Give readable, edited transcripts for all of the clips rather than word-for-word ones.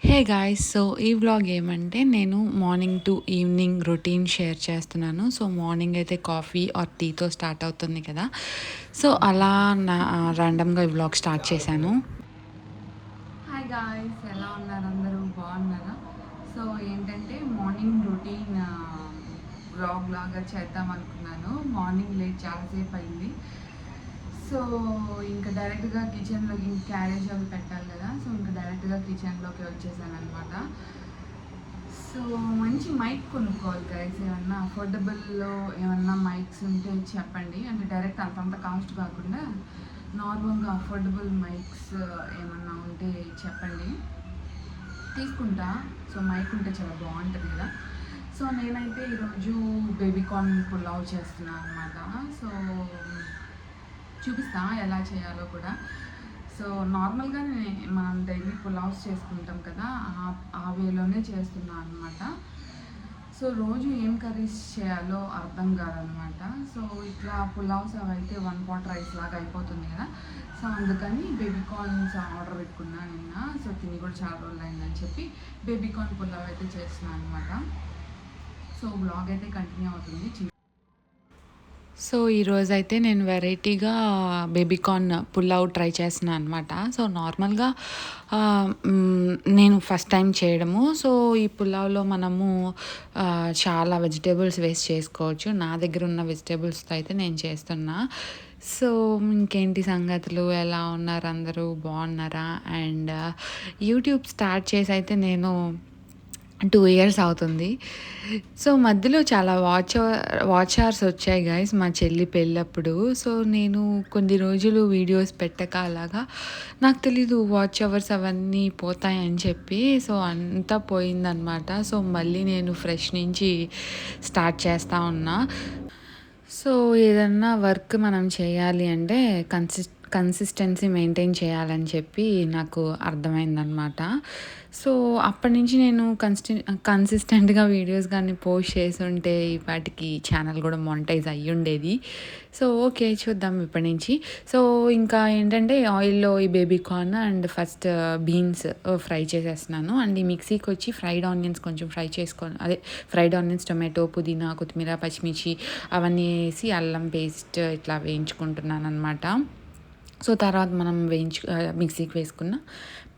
Hey guys! So, ఈ vlog ఏమంటే నేను morning to evening routine share చేస్తున్నాను. సో, మార్నింగ్ అయితే కాఫీ ఆర్ టీతో స్టార్ట్ అవుతుంది కదా! సో, అలా ర్యాండమ్‌గా ఈ వ్లాగ్ స్టార్ట్ చేశాను. Hi guys! ఎలా ఉన్నారు అందరూ? బాగున్నారా? సో, ఏంటంటే మార్నింగ్ రొటీన్ వ్లాగ్ లాగా చేద్దాం అనుకున్నాను. మార్నింగ్ లేట్ చాలాసేపు అయింది. సో ఇంకా డైరెక్ట్గా కిచెన్లోకి క్యారేజ్ అవి పెట్టాలి కదా. సో ఇంకా డైరెక్ట్గా కిచెన్లోకి వచ్చేసాను అనమాట. సో మంచి మైక్ కొనుక్కోవాలి గైస్. ఏమన్నా అఫోర్డబుల్లో ఏమన్నా మైక్స్ ఉంటే చెప్పండి. అంటే డైరెక్ట్ అంతంత కాస్ట్ కాకుండా నార్మల్గా అఫోర్డబుల్ మైక్స్ ఏమన్నా ఉంటే చెప్పండి, తీసుకుంటా. సో మైక్ ఉంటే చాలా బాగుంటుంది కదా. సో నేనైతే ఈరోజు బేబీకార్న్ పులావ్ చేస్తున్నాను అనమాట. సో చూపిస్తా ఎలా చేయాలో కూడా. సో నార్మల్గానే మనం డైలీ పులావ్స్ చేసుకుంటాం కదా, ఆ వేలోనే చేస్తున్నాను అనమాట. సో రోజు ఏం కర్రీస్ చేయాలో అర్థం కాదనమాట. సో ఇట్లా పులావ్స్ అవి అయితే 1 pot రైస్ లాగా అయిపోతుంది కదా. సో అందుకని బేబీకార్న్స్ ఆర్డర్ పెట్టుకున్నాను నిన్న. సో తిని కూడా చాలా రోజులు అయిందని చెప్పి బేబీకార్న్ పులావ్ అయితే చేస్తున్నాను అనమాట. సో బ్లాగ్ అయితే కంటిన్యూ అవుతుంది. సో ఈరోజైతే నేను వెరైటీగా బేబీకార్న్ పులావ్ ట్రై చేస్తున్నాను అనమాట. సో నార్మల్గా నేను ఫస్ట్ టైం చేయడము. సో ఈ పులావ్లో మనము చాలా వెజిటేబుల్స్ వేస్ట్ చేసుకోవచ్చు. నా దగ్గర ఉన్న వెజిటేబుల్స్తో అయితే నేను చేస్తున్నా. సో ఇంకేంటి సంగతులు, ఎలా ఉన్నారు అందరూ? బాగున్నారా? అండ్ యూట్యూబ్ స్టార్ట్ చేసి అయితే నేను 2 years అవుతుంది. సో మధ్యలో చాలా వాచ్ అవర్స్ వచ్చాయి గైస్ మా చెల్లి పెళ్ళప్పుడు. సో నేను కొన్ని రోజులు వీడియోస్ పెట్టక అలాగా నాకు తెలీదు వాచ్ అవర్స్ అవన్నీ పోతాయని చెప్పి. సో అంతా పోయిందనమాట. సో మళ్ళీ నేను ఫ్రెష్ నుంచి స్టార్ట్ చేస్తూ ఉన్నా. సో ఏదన్నా వర్క్ మనం చేయాలి అంటే కన్సిస్టెన్సీ మెయింటైన్ చేయాలని చెప్పి నాకు అర్థమైందనమాట. సో అప్పటి నుంచి నేను కన్సిస్టెంట్గా వీడియోస్ కానీ పోస్ట్ చేసి ఉంటే వాటికి ఛానల్ కూడా మానిటైజ్ అయ్యి ఉండేది. సో ఓకే, చూద్దాం ఇప్పటి నుంచి. సో ఇంకా ఏంటంటే ఆయిల్లో ఈ baby corn and first beans fry చేసేస్తున్నాను. అండ్ ఈ మిక్సీకి వచ్చి ఫ్రైడ్ ఆనియన్స్ కొంచెం ఫ్రై చేసుకొని, అదే ఫ్రైడ్ ఆనియన్స్, టొమాటో, పుదీనా, కొత్తిమీర, పచ్చిమిర్చి అవన్నీ వేసి అల్లం పేస్ట్ ఇట్లా వేయించుకుంటున్నాను అనమాట. సో తర్వాత మనం మిక్సీకి వేసుకున్న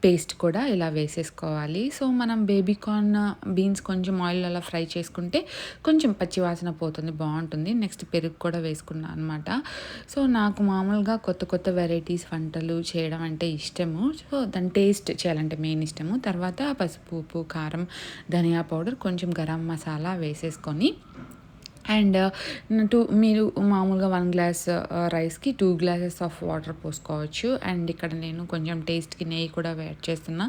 పేస్ట్ కూడా ఇలా వేసేసుకోవాలి. సో మనం బేబీకార్న్ బీన్స్ కొంచెం ఆయిల్ అలా ఫ్రై చేసుకుంటే కొంచెం పచ్చివాసన పోతుంది, బాగుంటుంది. నెక్స్ట్ పెరుగు కూడా వేసుకున్నాను అనమాట. సో నాకు మామూలుగా కొత్త కొత్త వెరైటీస్ వంటలు చేయడం అంటే ఇష్టము. సో దాని టేస్ట్ చేయాలంటే మెయిన్ ఇష్టము. తర్వాత పసుపు, ఉప్పు, కారం, ధనియా పౌడర్, కొంచెం గరం మసాలా వేసేసుకొని అండ్ మీరు మామూలుగా 1 గ్లాస్ రైస్కి 2 glasses ఆఫ్ వాటర్ పోసుకోవచ్చు. అండ్ ఇక్కడ నేను కొంచెం టేస్ట్కి నెయ్యి కూడా యాడ్ చేస్తున్నా.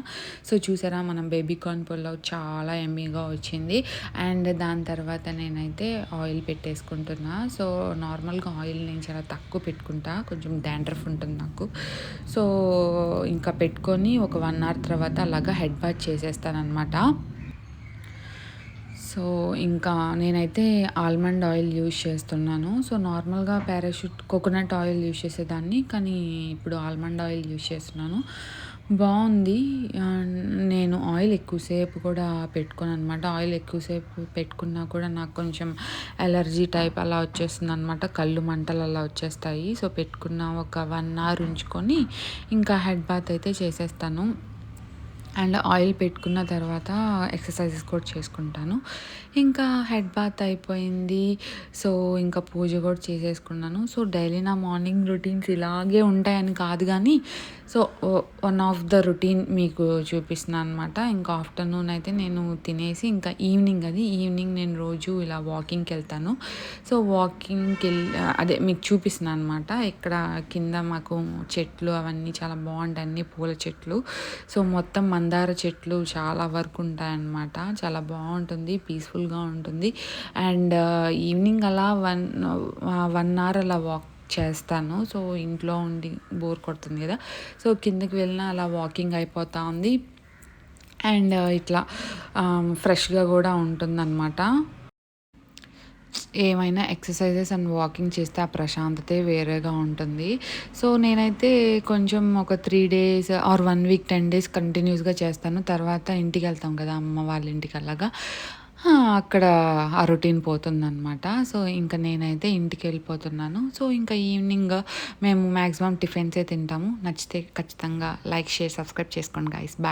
సో చూసారా, మనం బేబీకార్న్ పులావ్ చాలా ఎమ్మీగా వచ్చింది. అండ్ దాని తర్వాత నేనైతే ఆయిల్ పెట్టేసుకుంటున్నా. సో నార్మల్గా ఆయిల్ నేను చాలా తక్కువ పెట్టుకుంటా, కొంచెం డాండ్రఫ్ ఉంటుంది నాకు. సో ఇంకా పెట్టుకొని ఒక 1 hour తర్వాత అలాగా హెడ్ బాత్ చేసేస్తానమాట. సో ఇంకా నేనైతే ఆల్మండ్ ఆయిల్ యూజ్ చేస్తున్నాను. సో నార్మల్గా పారాషూట్ కోకోనట్ ఆయిల్ యూజ్ చేసేదాన్ని, కానీ ఇప్పుడు ఆల్మండ్ ఆయిల్ యూజ్ చేస్తున్నాను. బాగుంది. నేను ఆయిల్ ఎక్కువసేపు కూడా పెట్టుకోను అనమాట. ఆయిల్ ఎక్కువసేపు పెట్టుకున్నా కూడా నాకు కొంచెం ఎలర్జీ టైప్ అలా వచ్చేస్తుంది అనమాట. కళ్ళు మంటలు అలా వచ్చేస్తాయి. సో పెట్టుకున్న ఒక 1 hour ఉంచుకొని ఇంకా హెడ్ బాత్ అయితే చేసేస్తాను. అండ్ ఆయిల్ పెట్టుకున్న తర్వాత ఎక్సర్సైజెస్ కూడా చేసుకుంటాను. ఇంకా హెడ్ బాత్ అయిపోయింది. సో ఇంకా పూజ కూడా చేసేసుకున్నాను. సో డైలీ నా మార్నింగ్ రొటీన్స్ ఇలాగే ఉంటాయని కాదు, కానీ so one of the routine మీకు చూపిస్తున్నాను అనమాట. ఇంకా ఆఫ్టర్నూన్ అయితే నేను తినేసి ఇంకా ఈవినింగ్ నేను రోజు ఇలా వాకింగ్కి వెళ్తాను. సో వాకింగ్కి అదే మీకు చూపిస్తున్నాను అనమాట. ఇక్కడ కింద మాకు చెట్లు అవన్నీ చాలా బాగుంటాయి, అన్ని పూల చెట్లు. సో మొత్తం మందార చెట్లు చాలా వరకు ఉంటాయన్నమాట. చాలా బాగుంటుంది, పీస్ఫుల్గా ఉంటుంది. అండ్ ఈవినింగ్ అలా 1 hour అలా వాక్ చేస్తాను. సో ఇంట్లో ఉండి బోర్ కొడుతుంది కదా. సో కిందకి వెళ్ళినా అలా వాకింగ్ అయిపోతూ ఉంది. అండ్ ఇట్లా ఫ్రెష్గా కూడా ఉంటుందన్నమాట. ఏమైనా ఎక్సర్సైజెస్ అండ్ వాకింగ్ చేస్తే ఆ ప్రశాంతతే వేరేగా ఉంటుంది. సో, నేనైతే కొంచెం ఒక 3 డేస్ ఆర్ 1 వీక్, 10 డేస్ కంటిన్యూస్‌గా చేస్తాను. తర్వాత ఇంటికెళ్తాం కదా! అమ్మ వాళ్ళ ఇంటికి అలాగా. అక్కడ ఆ రొటీన్ పోతుందనమాట. సో, ఇంక నేనైతే ఇంటికెళ్ళిపోతున్నాను. సో, ఇంకా ఈవినింగ్ మేము మాక్సిమం టిఫిన్సే తింటాము. నచ్చితే ఖచ్చితంగా లైక్, షేర్, సబ్స్క్రైబ్ చేసుకోండి గైస్. బాయ్.